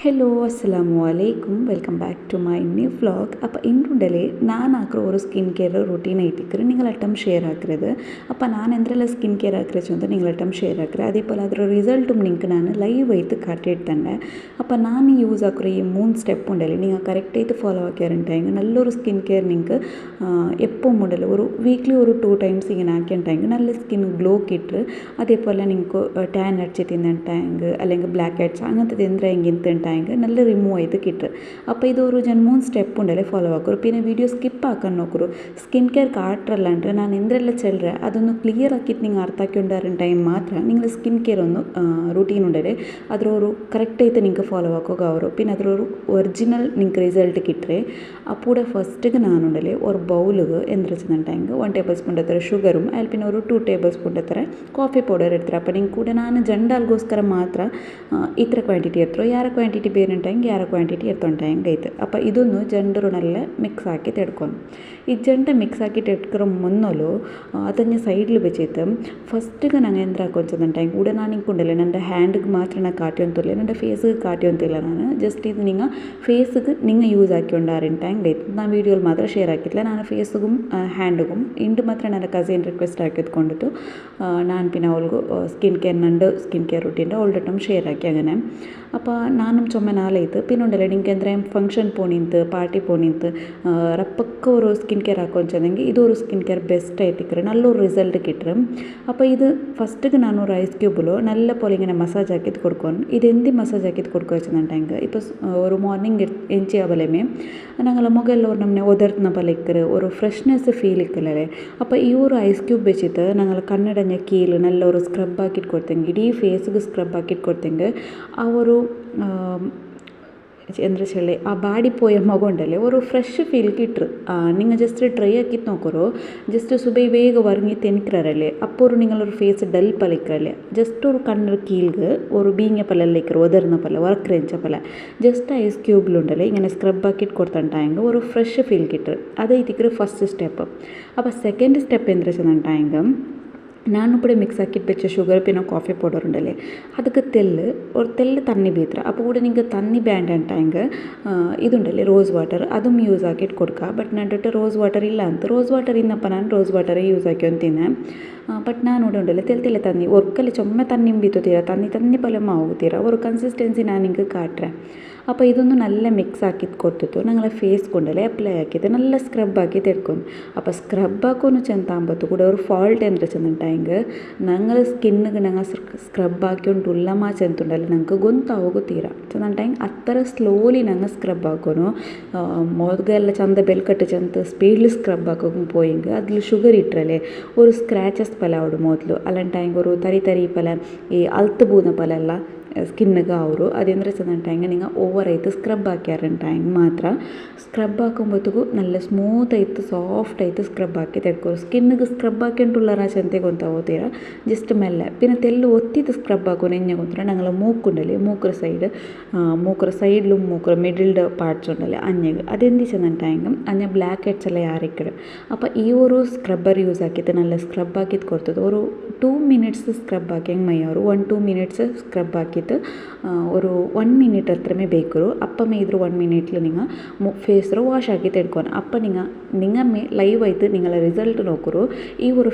Hello അസ്സലാമു അലൈക്കും welcome back to my new vlog. അപ്പോൾ ഇന്നുണ്ടല്ലേ ನಾನು ಹಾಕಿರೋ ஒரு ಸ್ಕಿನ್ ಕೇರ್ ರೂಟೀನ್ ಐತಿಕ್ರೆ ನಿങ്ങളಟ್ಟം ഷെയർ ആക്കരുത്. അപ്പോൾ ನಾನು എന്തെല്ലാം സ്കിൻ കെയർ ആക്കരുത് ಅಂತ നിങ്ങളട്ടം ഷെയർ ആക്കരുത്. അതേപോലെ ಅದರ റിസൾട്ടും നിങ്ങൾക്ക് ನಾನು ലൈവ് ആയിട്ട് കാട്ടിയെടുത്തന്നെ. അപ്പോൾ ನಾನು യൂസ് ആക്കുന്ന ഈ 3 സ്റ്റെപ്പ് ഉണ്ടല്ലേ നിങ്ങൾ കറക്റ്റായിട്ട് ഫോളോ ആക്കിയാറുണ്ടെങ്കിൽ നല്ലൊരു സ്കിൻ കെയർ നിങ്ങൾക്ക് എപ്പോൾ ഉണ്ടല്ലോ ഒരു വീക്ക്ലി ഒരു 2 ടൈംസ് ഇങ്ങനെ ആക്കിയിട്ടുണ്ടെങ്കിൽ നല്ല സ്കിൻ ഗ്ലോ കിട്ടും. അതേപോലെ നിങ്ങൾക്ക് ടാൻ അടിച്ച് തിന്നിട്ടുണ്ടെങ്കിൽ അല്ലെങ്കിൽ ബ്ലാക്ക് ഹെഡ്സ് അങ്ങനത്തെ എന്തെങ്കിലും നല്ല റിമൂവ് ചെയ്ത് കിട്ടും. അപ്പോൾ ഇതൊരു 3 സ്റ്റെപ്പ് ഉണ്ടല്ലേ ഫോളോ ആക്കರು. പിന്നെ വീഡിയോ സ്കിപ്പ് ആക്കാൻ നോക്കರು. സ്കിൻ കെയർ കാട്ടറല്ലാണ്ട് ನಾನು എന്തെല്ലാം ചെല്ലರೆ അതൊന്ന് ക്ലിയർ ആക്കിയിട്ട് നിങ്ങൾ അർത്ഥാക്കിണ്ടാറുണ്ടെങ്കിൽ മാത്രം നിങ്ങൾ സ്കിൻ കെയർ ഒന്ന് ರೂಟೀನ್ ഉണ്ടല്ലേ ಅದರೊರು ಕರೆಕ್ಟಾയിട്ട് നിങ്ങൾക്ക് ഫോളോ ആക്കുക ಅವರು. പിന്നെ ಅದರೊರು ಒರಿಜಿನಲ್ നിങ്ങൾക്ക് റിസൾട്ട് കിട്ടേ. അപ്പോൾ ഫസ്റ്റിಗೆ നാനുണ്ടല്ലേ ഒരു ബൗലിಗೆ എന്ത് വെച്ചിട്ടുണ്ടെങ്കിൽ 1 ടേബിൾ സ്പൂൺ ಹತ್ರ ಶುಗರು ಅಲ್ಲಿ പിന്നെ ഒരു 2 ടേബിൾ സ്പൂൺ ಹತ್ರ ಕಾಫಿ ಪೌಡರ್ ಇರ್ತಾರೆ. അപ്പോൾ ನೀವು ಕೂಡ ನಾನು ಜಂಡಾಲ್ಗೋಸ್ಕರ ಮಾತ್ರ ಇತರ ಕ್ವಾಂಟಿಟಿ ಇರ್ತರೋ ಯಾರ ಕ್ವಾಂಟಿಟಿ ಬೇರೆ ಉಂಟಾയെങ്കിൽ ಯಾರ ಕ್ವಾಂಟಿಟಿ ಎತ್ತುಂಟಾയെങ്കിൽ ಆಯ್ತು. അപ്പോൾ ഇതൊന്ന് ജണ്ടರು നല്ല മിക്സ് ആക്കിയിട്ട് എടുക്കണം. ഈ ജണ്ട മിക്സ് ആക്കിയിട്ട് എടുക്കുന്ന മുന്നോലു അതഞ്ഞ് സൈഡിൽ വെച്ചിട്ട് ഫസ്റ്റിಗೆ ನಂಗೆ ಎಂದ್ರ ಹಾಕೊಂಚಂದಂಟಾയെങ്കിൽ ಕೂಡ ನಾನು ಇಂಕೊಂಡಲ್ಲ ನನ್ನ ಹ್ಯಾಂಡ್ಗೆ ಮಾತ್ರ ನಾನು ಕಾಟಿಯೊಂತಿಲ್ಲ, ನನ್ನ ಫೇಸ್ಗೆ ಕಾಟಿಯೊಂತಿಲ್ಲ. ನಾನು ಜಸ್ಟ್ ಇದು നിങ്ങൾ ഫേസ്ക്ക് നിങ്ങൾ യൂസ് ആക്കിക്കൊണ്ടാറുണ്ടെങ്കിൽ ആಯ್ತು. ನಾನು വീഡിയോയിൽ ಮಾತ್ರ ഷെയർ ആക്കിയിട്ടില്ല. ನಾನು ഫേസ്ക്കും ಹ್ಯಾಂಡ್ಗೂ ಇಂಡು ಮಾತ್ರ ನನ್ನ ಕಸಿನ್ ರಿಕ್ವೆಸ್ಟ್ ಹಾಕಿದ್ಕೊಂಡಿತ್ತು. ನಾನು പിന്നെ ಅವಳಿಗೂ ಸ್ಕಿನ್ ಕೇರ್ ನಂದು ಸ್ಕಿನ್ ಕೇರ್ ರೂಟೀನ್ ಅವളുടെ ടം ഷെയർ ആക്കി അങ്ങനെ. അപ്പോൾ നാനും ചുമ നാളായിട്ട് പിന്നെ ഉണ്ടല്ലോ എനിക്ക് എന്തെങ്കിലും ഫംഗ്ഷൻ പോണിന്ത് പാർട്ടി പോണിന്ത് റപ്പൊക്കെ ഒരു സ്കിൻ കെയർ ആക്കുവെച്ചെങ്കിൽ ഇതൊരു സ്കിൻ കെയർ ബെസ്റ്റ് ആയിട്ടിക്കറ് നല്ലൊരു റിസൾട്ട് കിട്ടും. അപ്പോൾ ഇത് ഫസ്റ്റിಗೆ ನಾನು ഒരു ഐസ് ക്യൂബിലോ നല്ല പോലെ ഇങ്ങനെ മസാജ് ആക്കിയിട്ട് കൊടുക്കണം. ഇതെന്ത് മസാജ് ആക്കിയിട്ട് കൊടുക്കുക വെച്ചിട്ടുണ്ടെങ്കിൽ ഇപ്പോൾ ഒരു മോർണിംഗ് എഞ്ചിയ പോലെമേ ഞങ്ങളെ മുഖമെല്ലാം ഒരു നമ്മെ ഉതിർന്ന പോലെ ഇക്കറ് ഒരു ഫ്രഷ്നെസ് ഫീൽ ഇക്കല്ലേ. അപ്പോൾ ഈ ഒരു ഐസ് ക്യൂബ് വെച്ചിട്ട് ഞങ്ങൾ കണ്ണടഞ്ഞ കീഴിൽ നല്ല ഒരു സ്ക്രബ് ആക്കിയിട്ട് കൊടുത്തെങ്കിൽ ഇടീ ഫേസ്ಗೆ സ്ക്രബ് ആക്കിയിട്ട് കൊടുത്തെങ്കിൽ ആ ഒരു എന്താ വെച്ചാൽ ആ ബാടിപ്പോയ മുഖം ഉണ്ടല്ലേ ഒരു ഫ്രഷ് ഫീൽ കിട്ടും. നിങ്ങൾ ജസ്റ്റ് ട്രൈ ആക്കിയിട്ട് നോക്കറോ. ജസ്റ്റ് സുബൈ വേഗം ഉറങ്ങിയിട്ട് എനിക്കറല്ലേ അപ്പോൾ ഒരു നിങ്ങളൊരു ഫേസ് ഡൽ പലിക്കറല്ലേ ജസ്റ്റ് ഒരു കണ്ണർ കീഴിൽ ഒരു ബീങ്ങ പലെല്ലാം ഇക്കറ് ഒതർന്ന പല വർക്കറേഞ്ച പല ജസ്റ്റ് ഐസ് ക്യൂബിലുണ്ടല്ലേ ഇങ്ങനെ സ്ക്രബ് ആക്കിയിട്ട് കൊടുത്തിട്ടുണ്ടെങ്കിൽ ഒരു ഫ്രഷ് ഫീൽ കിട്ടും. അതായിരിക്കും ഫസ്റ്റ് സ്റ്റെപ്പ്. അപ്പോൾ സെക്കൻഡ് സ്റ്റെപ്പ് എന്താ വെച്ചിട്ടുണ്ടെങ്കിൽ ഞാനിവിടെ മിക്സ് ആക്കിയിട്ട് വെച്ച ഷുഗർ പിന്നെ കോഫി പൗഡർ ഉണ്ടല്ലേ ಅದಕ್ಕೆ ഒരു തെല്ല് തണ്ണി ബീത്ര. അപ്പോൾ കൂടെ നിങ്ങൾക്ക് തണ്ണി വേണ്ടിട്ടുണ്ടെങ്കിൽ ഇതുണ്ടല്ലേ റോസ് വാട്ടർ അതും യൂസ് ആക്കിയിട്ട് കൊടുക്കുക. ബട്ട് നണ്ടിട്ട് റോസ് വാട്ടർ ಇಲ್ಲ ಅಂತ റോസ് വാട്ടർ ಇನ್ನಪ್ಪ ನಾನು ರೋಸ್ ವಾಟರೇ ಯೂಸ್ ಹಾಕ್ಯೊಂತೀನಿ. ಬಟ್ ನಾನು ഇവിടെ ഉണ്ടല്ലോ തെൽത്തില്ല തന്നി ഒർക്കല് ചുമ തന്നിയും ബീത്തുത്തീര തന്നി പോലെ മാവുത്തീര ഒരു കൺസിസ്റ്റൻസി ഞാൻ നിങ്ങൾക്ക് കാട്ടുറേ. അപ്പോൾ ഇതൊന്ന് നല്ല മിക്സ് ആക്കിയിട്ട് കൊടുത്തിട്ട് ഞങ്ങളെ ഫേസ് കൊണ്ടല്ലേ അപ്ലൈ ആക്കിയിട്ട് നല്ല സ്ക്രബ് ആക്കിയിട്ട് എടുക്കും. അപ്പോൾ സ്ക്രബ് ആക്കുമെന്ന് ചെന്താകുമ്പോഴത്ത് കൂടെ ഒരു ಫಾಲ್ಟ್ ಎಂದ್ರೆ ಚೆಂದುಂಟಾയെങ്കിൽ ഞങ്ങൾ സ്കിന്നിಗೆ ഞങ്ങൾ ಸ್ಕ್ರಬ್ ಹಾಕ್ಯೊಂಡುಲ್ಲಮ್ಮ ಚೆಂದುಂಡಲ್ಲ ഞങ്ങൾക്ക് ಗೊತ್ತಾಗೋಗುತ್ತೀರ ಚೆಂದುಂಟಾയെങ്കിൽ ಅತ್ತರ ಸ್ಲೋಲಿ ഞങ്ങൾ ಸ್ಕ್ರಬ್ ಹಾಕೋನು ಮೊದಲೆಲ್ಲ ಚಂದ ಬೆಲ್ಕಟ್ಟು ಚೆಂದ ಸ್ಪೀಡ್ಲಿ ಸ್ಕ್ರಬ್ ಹಾಕೋಕೆ പോയെങ്കിൽ അതിൽ ഷുഗർ ഇട്ടല്ലേ ഒരു സ്ക്രാച്ചസ് പല അവിടെ ಮೊದಲು ಅಲ್ಲಂಟಾയെങ്കിൽ ഒരു തരി തരി പല ഈ അൽത്ത് പോകുന്ന പല ಎಲ್ಲ സ്കിന്നിಗೆ ಅವರು അതെന്താ ചെന്നിട്ടുണ്ടെങ്കിൽ നിങ്ങൾ ഓവറായിട്ട് സ്ക്രബ് ആക്കിയാറുണ്ടെങ്കിൽ മാത്രം സ്ക്രബ് ആക്കുമ്പോഴത്തേക്കും നല്ല സ്മൂത്തായിട്ട് സോഫ്റ്റായിട്ട് സ്ക്രബ് ആക്കിയിട്ട് എടുക്കും. സ്കിന്നിಗೆ ಸ್ಕ್ರಬ್ ಹಾಕ್ಯೊಂಡುಳ್ಳಾರ ಚೆಂತೆ ಗೊತ್ತಾಗೋತೀರ ಜಸ್ಟ್ ಮೆಲ್ಲ പിന്നെ തെല്ല് ഒത്തിയിട്ട് സ്ക്രബ് ആക്കും എങ്ങനെ ಗೊತ್ತಿರ ഞങ്ങൾ മൂക്കുണ്ടല്ലേ മൂക്കറ സൈഡിലും മൂക്കറ മിഡിൽഡ് പാർട്സ് ഉണ്ടല്ലേ അഞ്ഞക്ക് അതെന്ത് ചെന്നിട്ടുണ്ടെങ്കിൽ അഞ്ഞ ബ്ലാക്ക് ഹെഡ്സ് എല്ലാം ആറിക്കിടും. അപ്പോൾ ഈ ഒരു സ്ക്രബ്ബർ യൂസ് ആക്കിയിട്ട് നല്ല സ്ക്രബ് ആക്കിയിട്ട് കൊടുത്തത് ഒരു 2 മിനിറ്റ്സ് സ്ക്രബ് ആക്കിയെങ്കിൽ മതി. ഒരു 1-2 മിനിറ്റ്സ് സ്ക്രബ് ആക്കിയിട്ട് ഒരു 1 മിനിറ്റ് അത്രമേ ಬೇಕರು. അപ്പം ഇതൊരു 1 മിനിറ്റിൽ നിങ്ങൾ ഫേസ് വാഷ് ആക്കിയിട്ട് എടുക്കണം. അപ്പം നിങ്ങൾ ലൈവായിട്ട് നിങ്ങളെ റിസൾട്ട് നോക്കರು ഈ ഒരു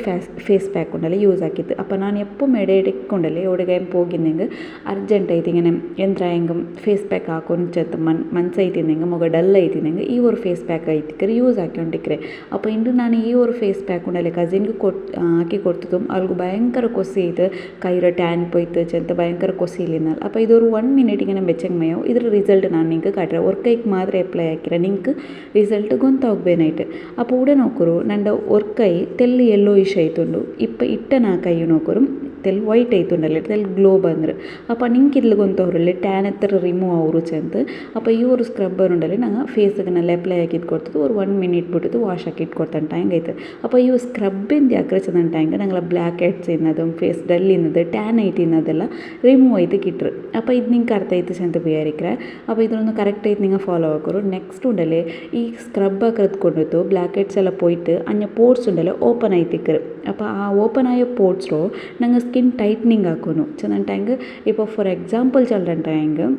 ഫേസ് പാക്ക് ഉണ്ടല്ലേ യൂസ് ആക്കിയിട്ട്. അപ്പോൾ ನಾನು എപ്പോൾ ഇടയ്ക്കുണ്ടല്ലേ എവിടെയും പോകുന്നെങ്കിൽ അർജൻറ്റായിട്ട് ഇങ്ങനെ എന്തായെങ്കിലും ഫേസ് പാക്ക് ಹಾಕೊಂಡು ചെത്ത് മനസ്സായിട്ടിരുന്നെങ്കിൽ മുഖം ഡല്ലായിട്ടിരുന്നെങ്കിൽ ഈ ഒരു ഫേസ് പാക്ക് ആയിട്ടിക്കറ് യൂസ് ആക്കിക്കൊണ്ടിരിക്കರೆ. അപ്പോൾ ഇന്ന് ನಾನು ഈ ഒരു ഫേസ് പാക്ക് ഉണ്ടല്ലേ കസിൻക്ക് ആക്കി കൊടുത്തതും അവൾക്ക് ഭയങ്കര കൊസിയിട്ട് കൈയുടെ ടാൻ പോയിട്ട് ചെത്ത് ഭയങ്കര കൊസിയില്ലെന്നാൽ. അപ്പോൾ ഇതൊരു 1 മിനിറ്റ് ഇങ്ങനെ വെച്ചെങ്കിൽ മതിയാവും. ഇതിൻ്റെ റിസൾട്ട് ನಾನು നിങ്ങൾക്ക് കാട്ടുക. ഒരു കൈക്ക് മാത്രമേ അപ്ലൈ ആക്കില്ല നിങ്ങൾക്ക് റിസൾട്ട് ಗೊತ್ತಾಗಬೇನಾಯ್ತು. അപ്പോൾ ഇവിടെ നോക്കರು ನನ್ನ ഒരു ಕೈ ತೆಲ್ಲು ಯೆಲ್ಲೋಯಿಶ್ ಆಯ್ತುಂಡು. ಇಪ್ಪ ಇಟ್ಟ ನಾ ಕೈ ನೋಕರು ತೆಲ್ ವೈಟ್ ಆಯ್ತುಂಡಲ್ಲ ತೆಲ್ ಗ್ಲೋ ಬಂದ್ರೆ. അപ്പോൾ നിങ്ങൾക്ക് ഇതിൽ ಗೊತ್ತವ್ರല്ലേ ಟ್ಯಾನ್ എത്ര റിമൂവ് ആവുರು ചെന്ത്. അപ്പോൾ ഈ ഒരു സ്ക്രബ്ബർ ഉണ്ടല്ലേ ഞങ്ങൾ ഫേസിಗೆ നല്ല അപ്ലൈ ആക്കിയിട്ട് കൊടുത്തത് ഒരു 1 മിനിറ്റ് ಬಿಟ್ಟು ವಾಶ್ ആക്കിയിട്ട് കൊടുത്തിട്ടുണ്ടെങ്കിൽ ആയിട്ട്. അപ്പോൾ ഈ സ്ക്രബിൻ്റെ ആക്രച്ചുന്നുണ്ടെങ്കിൽ ഞങ്ങൾ ബ്ലാക്ക് ഹെഡ്സ് ഇന്നതും ഫേസ് ഡൽ ഇന്നത് ടാൻ ആയിട്ട് ഇന്നതെല്ലാം റിമൂവ് ആയിട്ട് കിട്ടും. അപ്പോൾ ഇത് നിങ്ങൾക്ക് അർത്ഥമായിട്ട് ചെന്ന് വിചാരിക്കറേ. അപ്പോൾ ഇതിനൊന്ന് കറക്റ്റായിട്ട് നിങ്ങൾ ഫോളോ ആക്കರು. നെക്സ്റ്റ് ഉണ്ടല്ലേ ഈ സ്ക്രബ് ആക്കുന്നത് കൊണ്ടിട്ട് ബ്ലാക്ക് ഹെഡ്സ് എല്ലാം പോയിട്ട് അഞ്ഞ പോർട്സ് ഉണ്ടല്ലോ ഓപ്പൺ ആയിട്ടിക്കറ്. അപ്പോൾ ആ ഓപ്പൺ ആയ പോർട്സോ ഞങ്ങൾ സ്കിൻ ടൈറ്റനിങ് ആക്കുന്നു ചെന്നിട്ടുണ്ടെങ്കിൽ ഇപ്പോൾ ഫോർ എക്സാമ്പിൾ ചെല്ലുന്നുണ്ടെങ്കിൽ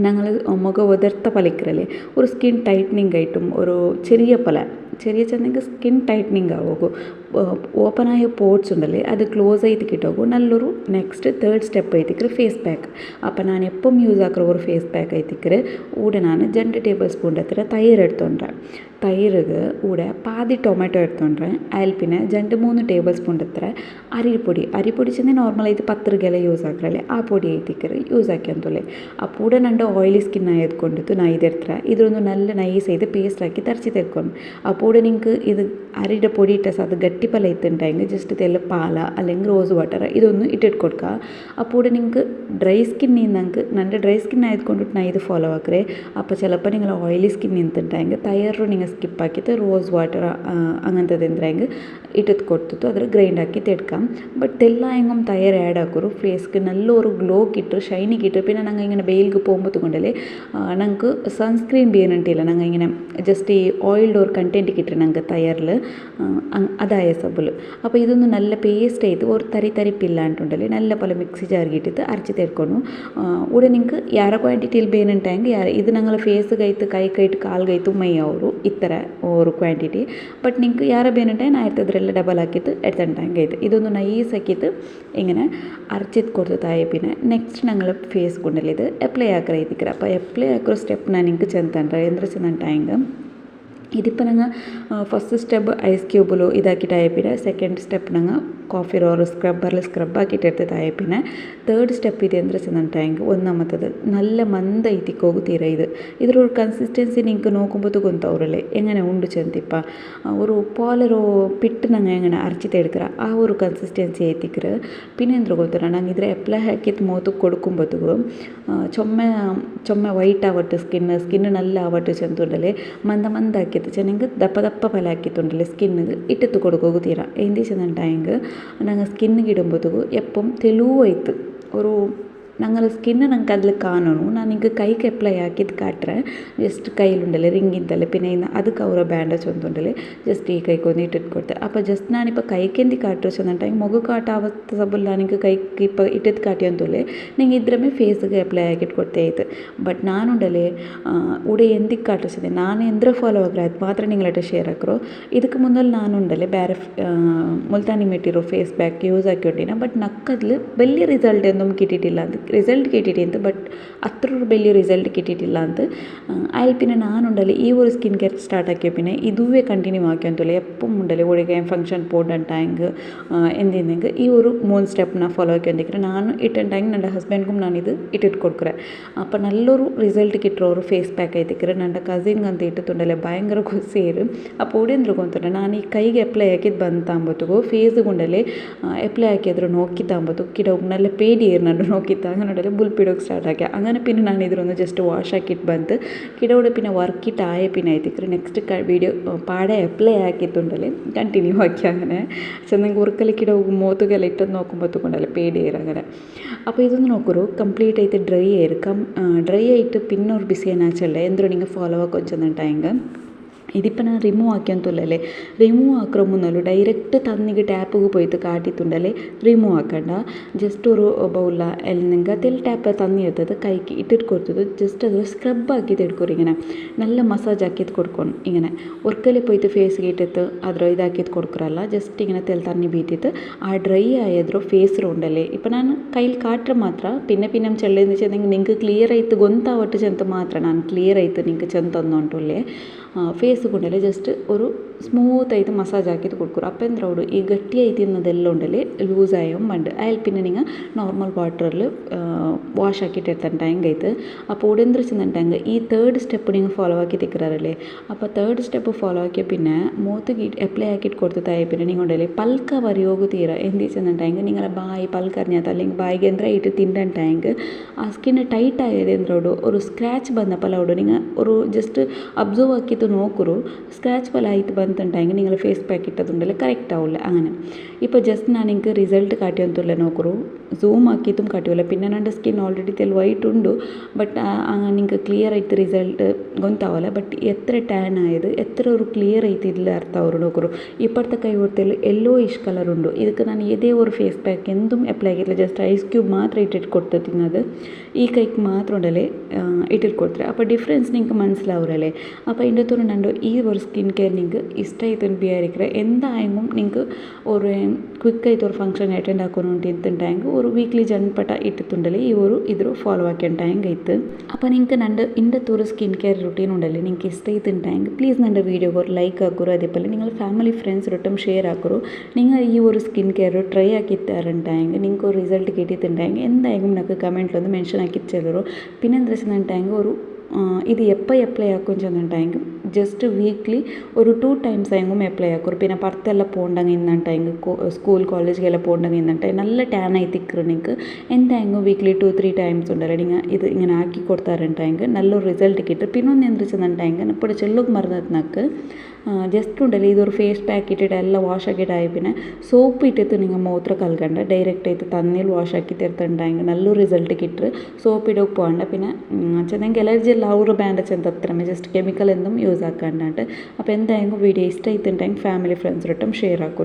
ഞങ്ങൾ മുഖം ഉതിർത്ത പലിക്കറല്ലേ ഒരു സ്കിൻ ടൈറ്റനിങ് ആയിട്ടും ഒരു ചെറിയ പല ചെറിയ ചെന്നെങ്കിൽ സ്കിൻ ടൈറ്റനിങ് ആവുമോ ഓപ്പണായ പോർട്സ് ഉണ്ടല്ലേ അത് ക്ലോസ് ആയിട്ട് കിട്ടുമോ നല്ലൊരു നെക്സ്റ്റ് തേർഡ് സ്റ്റെപ്പ് ആയിത്തിക്കറ് ഫേസ് ಪ್ಯಾಕ್ അപ്പം ನಾನು എപ്പം യൂസ് ആക്കുന്ന ഒരു ഫേസ് ಪ್ಯಾಕ್ ആയിത്തിക്കറ് ഊടെ ನಾನು 2 ടേബിൾ സ്പൂൺ എത്ര തൈര് എടുത്തോണ്ടേ തൈರಿಗೆ ഊടെ പാതി ടൊമാറ്റോ എടുത്തോണ്ടേ അതിൽ പിന്നെ 2-3 ടേബിൾ സ്പൂൺ എത്ര അരിപ്പൊടി ചെന്ന് നോർമലായിട്ട് പത്രികെല്ലാം യൂസ് ആക്കറല്ലേ ആ പൊടി ആയിത്തിക്കറ് യൂസ് ആക്കിയಂತಲೇ അപ്പോൾ ಊಡ ನಂಡು ಆಯಿಲಿ ಸ್ಕಿನ್ ಆಯ್ದುಕೊಂಡಿತ್ತು ನಾ ಇದೆಡ್ತಾರೆ ಇದೊಂದು നല്ല ನೈಸ್ ಆಯ್ತು ಪೇಸ್ಟ್ ಹಾಕಿ ತರಿಸಿ ತೆಕ್ಕೊಂಡು അപ്പോൾ നിങ്ങൾക്ക് ഇത് അരിയുടെ പൊടി ഇട്ട അത് ഗട്ടിപ്പല എത്തുണ്ടായെങ്കിൽ ജസ്റ്റ് ഇതെല്ലാം പാല അല്ലെങ്കിൽ റോസ് വാട്ടർ ഇതൊന്ന് ഇട്ടിട്ട് കൊടുക്കുക അപ്പോൾ നിങ്ങൾക്ക് ഡ്രൈ സ്കിന്നിൽ നിങ്ങൾക്ക് നല്ല ഡ്രൈ സ്കിൻ ആയതുകൊണ്ടിട്ട് ഞാൻ ഇത് ഫോളോ ആക്കറേ അപ്പോൾ ചിലപ്പോൾ നിങ്ങൾ ഓയിലി സ്കിൻ നിന്നിട്ടുണ്ടായെങ്കിൽ തയ്യാറും നിങ്ങൾ സ്കിപ്പ് ആക്കിയിട്ട് റോസ് വാട്ടർ അങ്ങനത്തെ എന്തെങ്കിൽ ഇട്ടിട്ട് കൊടുത്തിട്ട് അതിൽ ഗ്രൈൻഡ് ആക്കിയിട്ട് എടുക്കാം ബട്ട് എല്ലാം എങ്ങും തയ്യാറ് ആഡ് ആക്കൊരു ഫേസ്ക്ക് നല്ലൊരു ഗ്ലോ കിട്ടും ഷൈനി കിട്ടും പിന്നെ ഞങ്ങൾ ഇങ്ങനെ വെയിൽക്ക് പോകുമ്പോൾ കൊണ്ടല്ലേ ഞങ്ങൾക്ക് സൺസ്ക്രീൻ ബിയനിട്ടില്ല ഞങ്ങൾ ഇങ്ങനെ ജസ്റ്റ് ഈ ഓയിൽഡ് ഒരു കണ്ടൻറ്റ് കിട്ടും ഞങ്ങൾക്ക് തയ്യാറിൽ അതായ സബുൽ അപ്പോൾ ഇതൊന്ന് നല്ല പേസ്റ്റ് ചെയ്ത് ഒരു തരിപ്പില്ലാണ്ടുണ്ടല്ലേ നല്ല പോലെ മിക്സി ജാറിക്കിട്ടിട്ട് അരച്ച് തെർക്കുന്നു ഇവിടെ നിങ്ങൾക്ക് ಯಾರ ಕ್ವಾಂಟಿಟಿಯಲ್ಲಿ ಬೇನುಂಟಾയെങ്കിൽ ಇದು ഞങ്ങൾ ಫೇಸ್ ಗೈತು ಕೈ ಕೈಟ್ ಕಾಲು ಗೈತು ಮೈ ಅವರು ಇತ್ತರ ഒരു ಕ್ವಾಂಟಿಟಿ ಬಟ್ നിങ്ങൾക്ക് ಯಾರ ಬೇನುಂಟಾയി ഞാൻ എടുത്തതിലെല്ലാം ഡബിൾ ആക്കിയിട്ട് എടുത്തിട്ടുണ്ടായെങ്കിൽ ഇതൊന്ന് നൈസ് ആക്കിയിട്ട് ഇങ്ങനെ അരച്ചിട്ട് കൊടുത്തതായ പിന്നെ നെക്സ്റ്റ് ഞങ്ങൾ ഫേസ് കൊണ്ടല്ലേ ഇത് അപ്ലൈ ആക്കറ ഇതിക്കറ അപ്പോൾ അപ്ലൈ ആക്കുന്ന സ്റ്റെപ്പ് ഞാൻ നിങ്ങൾക്ക് ചെന്നുണ്ടാ എന്തൊരു ചെന്നുണ്ടായെങ്കിൽ ഇതിപ്പോൾ ഞങ്ങൾ ഫസ്റ്റ് സ്റ്റെപ്പ് ഐസ് ക്യൂബിലോ ഇതാക്കിയിട്ടായ പിന്നെ സെക്കൻഡ് സ്റ്റെപ്പ് ഞങ്ങൾ കോഫി റോർ സ്ക്രബ്ബറിൽ സ്ക്രബാക്കിയിട്ട് എടുത്തതായ പിന്നെ തേർഡ് സ്റ്റെപ്പ് ഇത് എന്തൊരു ചെന്നുണ്ടായെങ്കിൽ ഒന്നാമത്തത് നല്ല മന്ದ ഇത്തിക്കോಗು ತೀರ ಇದರೊരു കൺസിസ്റ്റൻസി നിങ്ങൾക്ക് നോക്കുമ്പോൾ ಗೊತ್ತಾವ್ರല്ലേ എങ്ങനെ ഉണ്ട് ചെന്തിപ്പ ഒരു പോലൊരു പിട്ട് ഞങ്ങൾ എങ്ങനെ അരച്ചിട്ടെടുക്കുക ആ ഒരു കൺസിസ്റ്റൻസി എത്തിക്കറ് പിന്നെ എന്തൊരു ಗೊತ್ತಲ್ಲ ನಂಗೆ ಇದ್ರೆ ಅಪ್ಲೈ ಹಾಕಿದ್ದು ಮೂತಿಗೆ കൊടുക്കുമ്പോഴത്തേക്കും ചുമ വൈറ്റ് ആവട്ടെ സ്കിന്ന് നല്ല ആവട്ടെ ചെന്നുണ്ടല്ലേ ಮಂದಾಕಿತ್ತು ಚೆನ್ನಂಗೆ ದಪ್ಪ ಪಲ ಹಾಕಿತ್ತುಂಡല്ലേ ಸ್ಕಿನ್ನಿಗೆ ಇಟ್ಟಿತ್ತು കൊടുക്കുക തീര എന്ത് ചെന്നുണ്ടായെങ്കിൽ ഞങ്ങൾ സ്കിന്നിಗೆ ഇടുമ്പോഴത്തേക്കും എപ്പം തെളിവായിട്ട് ഒരു ഞങ്ങൾ സ്കിന്ന് ഞങ്ങൾക്ക് അതിൽ കാണണം ഞാൻ നിങ്ങൾക്ക് കൈക്ക് അപ്ലൈ ആക്കിയിട്ട് കാട്ടുറേ ജസ്റ്റ് കയ്യിലുണ്ടല്ലേ റിങ്ങിന്തല്ലേ പിന്നെ ಅದಕ್ಕೆ ಅವರ ಬ್ಯಾಂಡೇಜ್ ಒಂದುಂಡല്ലേ ಜಸ್ಟ್ ಈ ಕೈಗೆ ಒಂದು ಇಟ್ಟಿಟ್ಟು ಕೊಡ್ತಾರೆ അപ്പോൾ ಜಸ್ಟ್ ನಾನಿപ്പോൾ ಕೈಗೆ ಎಂದಿ ಕಾಟು ಚೆನ್ನುಂಟಾಗಿ ಮುಖಕ್ಕೆ ಆಟ ಆವತ್ತು ಸಬಲ್ ನನಗೆ ಕೈಗೆ ഇപ്പോൾ ಇಟ್ಟಿದ್ದು ಕಾಟಿ ಅಂತಲೇ ನಿಂಗೆ ಇದ್ರಮೇ ಫೇಸ್ಗೆ ಅಪ್ಲೈ ಆಗಿಟ್ಟು ಕೊಡ್ತೇ ಆಯ್ತು ಬಟ್ ನಾನುಂಡല്ലേ ಉಡೆ ಎಂದಿಗೆ ಕಾಟಿಸಿದೆ ನಾನು ಎಂದ್ರ ಫಾಲೋ ಆಗ್ರೆ ಅದು ಮಾತ್ರ ನಿങ്ങളായിട്ട് ഷെയർ ആക്കറോ ಇದಕ್ಕೆ മുന്നൽ ನಾನುಂಡല്ലേ ಬೇರೆ Multani material face pack use ആക്കിക്കൊണ്ടിരുന്ന ബട്ട് നക്കതിൽ വലിയ റിസൾട്ട് ഒന്നും കിട്ടിയിട്ടില്ല അത് റിസൾട്ട് കിട്ടിയിട്ടുണ്ട് ബട്ട് അത്ര ഒരു വലിയ റിസൾട്ട് കിട്ടിയിട്ടില്ല അത് അതിൽ പിന്നെ നാനുണ്ടല്ലേ ഈ ഒരു സ്കിൻ കെയർ സ്റ്റാർട്ട് ആക്കിയ പിന്നെ ഇതുവേ കണ്ടിന്യൂ ആക്കിയന്തല്ലേ എപ്പം ഉണ്ടല്ലേ ഒഴികെ ഫംഗ്ഷൻ പോയിട്ടുണ്ടെങ്കിൽ എന്തെങ്കിൽ ഈ ഒരു 3 സ്റ്റെപ്പ് ഞാൻ ഫോളോ ആക്കിക്കൊണ്ടിരിക്കുന്നത് ನಾನು ಇಟ್ಟುಂಟಾಗಿ ನನ್ನ ಹಸ್ಬೆಂಡ್ಗೂ ನಾನು ಇದು ಇಟ್ಟಿಟ್ಟು ಕೊಡ್ಕರೆ അപ്പോൾ നല്ലൊരു റിസൾട്ട് കിട്ടുന്ന ഒരു ഫേസ് പാക്ക് ആയിത്തിക്കರೆ ನನ್ನ ಕಸಿನ್ಗೆ ಅಂತ ಇಟ್ಟುಂಡല്ലേ ಭಯಂಕರ ಸೇರು അപ്പോൾ ഇവിടെ എന്തൊരു ಗೊತ್ತಲ್ಲ ನಾನು ಈ ಕೈಗೆ ಅಪ್ಲೈ ಹಾಕಿದ್ದು ಬಂತಾಂಬತ್ತಿಗೂ ಫೇಸ್ಗೆ ಉಂಡಲ್ಲಿ ಅಪ್ಲೈ ಹಾಕಿದ್ರು നോക്കിത്താകുമ്പോഴത്തേക്കും കിടവും നല്ല പേടിയായിരുന്നു നോക്കിത്താ അങ്ങനെ ബുൾപ്പിടോക്ക് സ്റ്റാർട്ട് ആക്കി അങ്ങനെ പിന്നെ ഞാൻ ഇതിലൊന്ന് ജസ്റ്റ് വാഷ് ആക്കിയിട്ട് ಬಂತು കിടവിടെ പിന്നെ വർക്കിട്ട് ആയ പിന്നെ ആയിത്തിക്കറ് നെക്സ്റ്റ് വീഡിയോ പാടെ അപ്ലൈ ആക്കിയിട്ടുണ്ടല്ലേ കണ്ടിന്യൂ ആക്കി അങ്ങനെ ചെന്നെങ്കിൽ ഉറുക്കല് കിടവും മോത്തുകെല്ലാം ഇട്ടത് നോക്കുമ്പോഴത്തേക്കുണ്ടല്ലേ പേടിയേറ് അങ്ങനെ അപ്പോൾ ഇതൊന്ന് നോക്കൂ കംപ്ലീറ്റ് ആയിട്ട് ഡ്രൈ ആയിട്ട് പിന്നെ ഒരു ബിസി എന്നാച്ചല്ലേ എന്തൊരു നിങ്ങൾ ഫോളോ ആക്കി വെച്ചെന്നിട്ടായെങ്കിൽ ഇതിപ്പോൾ ഞാൻ റിമൂവ് ആക്കിയെന്നല്ലേ റിമൂവ് ആക്കുற മുന്നല്ലോ ഡയറക്റ്റ് തന്നിക്ക് ടാപ്പിಗೆ പോയിട്ട് കാട്ടിത്തുണ്ടല്ലേ റിമൂവ് ആക്കണ്ട ജസ്റ്റ് ഒരു ബൗല അല്ലെങ്കിൽ അതിൽ ടാപ്പ് തന്നി എടുത്തത് കൈക്ക് ഇട്ടിട്ട് കൊടുത്തത് ജസ്റ്റ് അത് സ്ക്രബ് ആക്കിയിട്ട് എടുക്കും ഇങ്ങനെ നല്ല മസാജ് ആക്കിയിട്ട് കൊടുക്കണം ഇങ്ങനെ ഒരിക്കലും പോയിട്ട് ഫേസ്ಗೆ ഇട്ടിട്ട് ಅದರ ഇതാക്കിയിട്ട് കൊടുക്കറല്ല ജസ്റ്റ് ഇങ്ങനെ തെൽ തന്നി ബീറ്റിട്ട് ആ ഡ്രൈ ആയದ್ರ ഫേസ് ഉണ്ടല്ലേ ഇപ്പോൾ ഞാൻ കയ്യിൽ കാട്ടുற ಮಾತ್ರ പിന്നെ ചെള്ളെന്ന് വെച്ചിട്ടുണ്ടെങ്കിൽ നിങ്ങൾക്ക് ക്ലിയർ ആയിട്ട് ಗೊತ್ತಾವಟ್ಟು ചെന്ത് ಮಾತ್ರ ನಾನು ಕ್ಲಿಯರ್ ಆಯಿತು നിങ്ങൾക്ക് ചെന്ത് തന്നോണ്ടല്ലേ ഫേസ് കൊണ്ടല്ലേ ജസ്റ്റ് ഒരു സ്മൂത്തായിട്ട് മസാജ് ആക്കിയിട്ട് കൊടുക്കും അപ്പോൾ എന്താ ഈ ഗട്ടിയായിട്ട് ഇന്നതെല്ലാം ഉണ്ടല്ലേ ലൂസായും ഉണ്ട് അതിൽ പിന്നെ നിങ്ങൾ നോർമൽ വാട്ടറിൽ വാഷ് ആക്കിയിട്ട് എടുത്തിട്ടുണ്ടെങ്കിൽ ഇത് അപ്പോൾ ഇവിടെ എന്ത് വെച്ചിട്ടുണ്ടെങ്കിൽ ഈ തേർഡ് സ്റ്റെപ്പ് നിങ്ങൾ ഫോളോ ആക്കി തിക്കറല്ലേ അപ്പോൾ തേർഡ് സ്റ്റെപ്പ് ഫോളോ ആക്കിയ പിന്നെ മൂത്ത് അപ്ലൈ ആക്കിയിട്ട് കൊടുത്തതായ പിന്നെ നിങ്ങൾ ഉണ്ടല്ലേ പൽക്ക വരിയോഗ തീര എന്ത് വെച്ചിട്ടുണ്ടെങ്കിൽ നിങ്ങളെ ബായി പൽക്കറിഞ്ഞാത്ത അല്ലെങ്കിൽ ബായിಗೆ എന്താ ഇട്ട് തിന്നിട്ടുണ്ടെങ്കിൽ ആ സ്കിന്ന് ടൈറ്റ് ആയത് എന്തിനോട് ഒരു സ്ക്രാച്ച് ಬಂದപ്പോൾ അവിടെ നിങ്ങൾ ഒരു ജസ്റ്റ് അബ്സർവ് ആക്കിയിട്ട് നോക്കൂ സ്ക്രാച്ച് പോലെ ആയിട്ട് ಬಂತುಂಟಾയെങ്കിൽ നിങ്ങൾ ಫೇಸ್ ಪ್ಯಾಕ್ ಇಟ್ಟದುಂಡೆಲ್ಲ ಕರೆಕ್ಟ್ ಆವಿಲ್ಲ അങ്ങനെ ഇപ്പോൾ ജസ്റ്റ് ನಾನು നിങ്ങൾക്ക് റിസൾട്ട് കാട്ടിയൊന്നുമില്ല നോക്കൂ സൂം ആക്കിയിട്ടും കാട്ടില്ല പിന്നെ എൻ്റെ സ്കിൻ ഓൾറെഡി തെൽ വൈറ്റ് ഉണ്ട് ബട്ട് നിങ്ങൾക്ക് ക്ലിയർ ആയിട്ട് റിസൾട്ട് ಗೊತ್ತಾವಲ್ಲ ಬಟ್ ಎತ್ರ ಟ್ಯಾನ್ ಆಯ್ದು ಎತ್ರ ഒരു ಕ್ಲಿಯರ್ ಐತಿ ഇതിൽ ಅರ್ಥ ಅವರು ನೋಕರು ಇಪ್ಪತ್ತ ಕೈ ಹೊರತಲ್ಲಿ ಎಲ್ಲೋ ಇಶ್ ಕಲರ್ ಉಂಡು ಇದಕ್ಕೆ ನಾನು ಇದೇ ഒരു ഫേസ് പാക്ക് എന്തും അപ്ലൈ ആക്കിയില്ല ജസ്റ്റ് ഐസ് ക്യൂബ് മാത്രം ഇട്ടിട്ട് കൊടുത്തിരുന്നത് ഈ കൈക്ക് മാത്രം ഉണ്ടല്ലേ ഇട്ടിട്ട് കൊടുത്തിട്ട് അപ്പോൾ ഡിഫറൻസ് നിങ്ങൾക്ക് മനസ്സിലാവുമല്ലേ അപ്പോൾ ഇതിൻ്റെ തുറന്നുണ്ടോ ഈ ഒരു സ്കിൻ കെയർ നിങ്ങൾക്ക് ഇഷ്ടമായിട്ട് വിചാരിക്കുക എന്തായെങ്കിലും നിങ്ങൾക്ക് ഒരു ക്വിക്കായിട്ട് ഒരു ഫംഗ്ഷൻ അറ്റൻഡ് ആക്കണമെന്ന് എന്തുണ്ടായെങ്കിൽ ഒരു വീക്ക്ലി ജൺപട്ട ഇട്ടിട്ടുണ്ടല്ലേ ഈ ഒരു ഇതൊരു ഫോളോ ആക്കിയിട്ടുണ്ടായെങ്കിൽ ഇತ್ತು അപ്പോൾ നിങ്ങൾക്ക് ഇന്നത്തെ ഒരു സ്കിൻ കെയർ റുട്ടീൻ ഉണ്ടല്ലേ നിങ്ങൾക്ക് ഇഷ്ടമായിട്ടുണ്ടായെങ്കിൽ പ്ലീസ് എൻ്റെ വീഡിയോക്ക് ഒരു ലൈക്ക് ആക്കുറോ അതേപോലെ നിങ്ങൾ ഫാമിലി ഫ്രണ്ട്സിനൊട്ടും ഷെയർ ആക്കുറോ നിങ്ങൾ ഈ ഒരു സ്കിൻ കെയർ ട്രൈ ആക്കി തരുന്നുണ്ടായെങ്കിൽ നിങ്ങൾക്ക് ഒരു റിസൾട്ട് കിട്ടിയിട്ടുണ്ടായെങ്കിൽ എന്തായാലും നിങ്ങൾക്ക് കമൻറ്റിലൊന്ന് മെൻഷൻ ആക്കി ചെല്ലറോ പിന്നെ എന്താ വെച്ചിട്ടുണ്ടെങ്കിൽ ഒരു ഇത് എപ്പോൾ അപ്ലൈ ആക്കും ചെന്നിട്ടുണ്ടെങ്കിൽ ജസ്റ്റ് വീക്ക്ലി ഒരു 2 times ആയെങ്കിലും അപ്ലൈ ആക്കും പിന്നെ പുറത്തെല്ലാം പോകണ്ടെങ്കിൽ ഇന്നിട്ടെങ്കിൽ സ്കൂൾ കോളേജിಗೆಲ್ಲ പോകണ്ടെങ്കിൽ ഇന്നിട്ട് നല്ല ടാൻ ആയി തിക്കറ് നിങ്ങൾക്ക് എന്തായെങ്കിലും വീക്ക്ലി 2-3 times ഉണ്ടല്ലോ നിങ്ങൾ ഇത് ഇങ്ങനെ ആക്കി കൊടുത്താറുണ്ടെങ്കിൽ നല്ലൊരു റിസൾട്ട് കിട്ടും പിന്നെ ഒന്ന് എന്ത് വെച്ചിട്ടുണ്ടെങ്കിൽ ഇപ്പോൾ ചെല്ലുക മറന്നതിനക്ക് ജസ്റ്റ് ഉണ്ടല്ലോ ഇതൊരു ഫേസ് പാക്ക് ഇട്ടിട്ട് എല്ലാം വാഷ് ആക്കിയിട്ടായി പിന്നെ സോപ്പ് ഇട്ടിട്ട് നിങ്ങൾ മൂത്ര കൽകണ്ട ഡയറക്റ്റ് ആയിട്ട് തണ്ണിയിൽ വാഷ് ആക്കി തീർത്തിട്ടുണ്ടെങ്കിൽ നല്ലൊരു റിസൾട്ട് കിട്ടും സോപ്പ് ഇടൊക്കെ പോകണ്ട പിന്നെ ചെന്നെങ്കിൽ എലർജി ಎಲ್ಲ ಅವರು ಬ್ಯಾಂಡ್ ಚೆಂದ ಹತ್ರ ಜಸ್ಟ್ ಕೆಮಿಕಲ್ ಎಂದೂ ಯೂಸ್ ಹಾಕೊಂಡಾಂಟ್ അപ്പോൾ എന്തായാലും വീഡിയോ ഇഷ്ടമായിട്ടുണ്ടെങ്കിൽ ഫാമിലി ഫ്രണ്ട്സിനൊട്ടും ഷെയർ ആക്കും